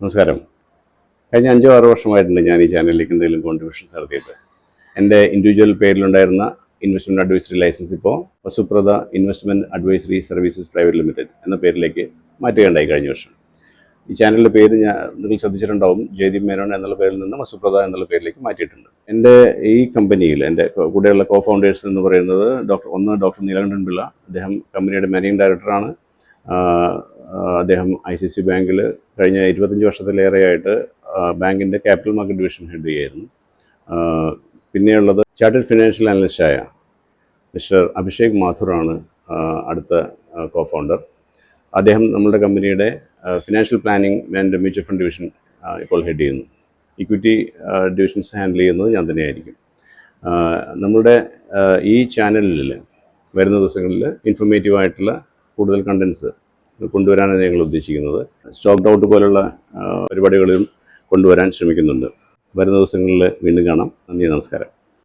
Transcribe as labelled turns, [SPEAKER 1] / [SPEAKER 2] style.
[SPEAKER 1] നമസ്കാരം. കഴിഞ്ഞ 5-6 വർഷമായിട്ടുണ്ട് ഞാൻ ഈ ചാനലിലേക്ക് എന്തെങ്കിലും കോൺട്രിബ്യൂഷൻസ് നടത്തിയിട്ട്. എൻ്റെ ഇൻഡിവിജ്വൽ പേരിലുണ്ടായിരുന്ന ഇൻവെസ്റ്റ്മെൻറ്റ് അഡ്വൈസറി ലൈസൻസ് ഇപ്പോൾ Vasuprada investment advisory services private limited എന്ന പേരിലേക്ക് മാറ്റുകയുണ്ടായി കഴിഞ്ഞ വർഷം. ഈ ചാനലിൻ്റെ പേര് നിങ്ങൾ ശ്രദ്ധിച്ചിട്ടുണ്ടാവും, ജയദീപ് മേനോൻ എന്നുള്ള പേരിൽ നിന്ന് വസുപ്രദ എന്നുള്ള പേരിലേക്ക് മാറ്റിയിട്ടുണ്ട്. എൻ്റെ ഈ കമ്പനിയിൽ എൻ്റെ കൂടെയുള്ള കോ ഫൗണ്ടേഴ്സ് എന്ന് പറയുന്നത് ഡോക്ടർ നീലകണ്ഠൻ പിള്ള. അദ്ദേഹം കമ്പനിയുടെ മാനേജിംഗ് ഡയറക്ടറാണ്. അദ്ദേഹം ICICI ബാങ്കിൽ കഴിഞ്ഞ 25 വർഷത്തിലേറെയായിട്ട് ബാങ്കിൻ്റെ ക്യാപിറ്റൽ മാർക്കറ്റ് ഡിവിഷൻ ഹെഡ് ചെയ്യായിരുന്നു. പിന്നെയുള്ളത് ചാർട്ടേഡ് ഫിനാൻഷ്യൽ അനലിസ്റ്റായ മിസ്റ്റർ അഭിഷേക് മാഥുറാണ് അടുത്ത കോ ഫൗണ്ടർ. അദ്ദേഹം നമ്മളുടെ കമ്പനിയുടെ financial planning and mutual fund division ഇപ്പോൾ ഹെഡ് ചെയ്യുന്നു. ഇക്വിറ്റി ഡിവിഷൻസ് ഹാൻഡിൽ ചെയ്യുന്നത് ഞാൻ തന്നെയായിരിക്കും. നമ്മളുടെ ഈ ചാനലിൽ വരുന്ന ദിവസങ്ങളിൽ ഇൻഫോർമേറ്റീവായിട്ടുള്ള കൂടുതൽ കണ്ടൻസ് കൊണ്ടുവരാനാണ് ഞങ്ങൾ ഉദ്ദേശിക്കുന്നത്. സ്റ്റോക്ക് ഔട്ട് പോലുള്ള പരിപാടികളിലും കൊണ്ടുവരാൻ ശ്രമിക്കുന്നുണ്ട്. വരുന്ന ദിവസങ്ങളിൽ വീണ്ടും കാണാം. നന്ദി, നമസ്കാരം.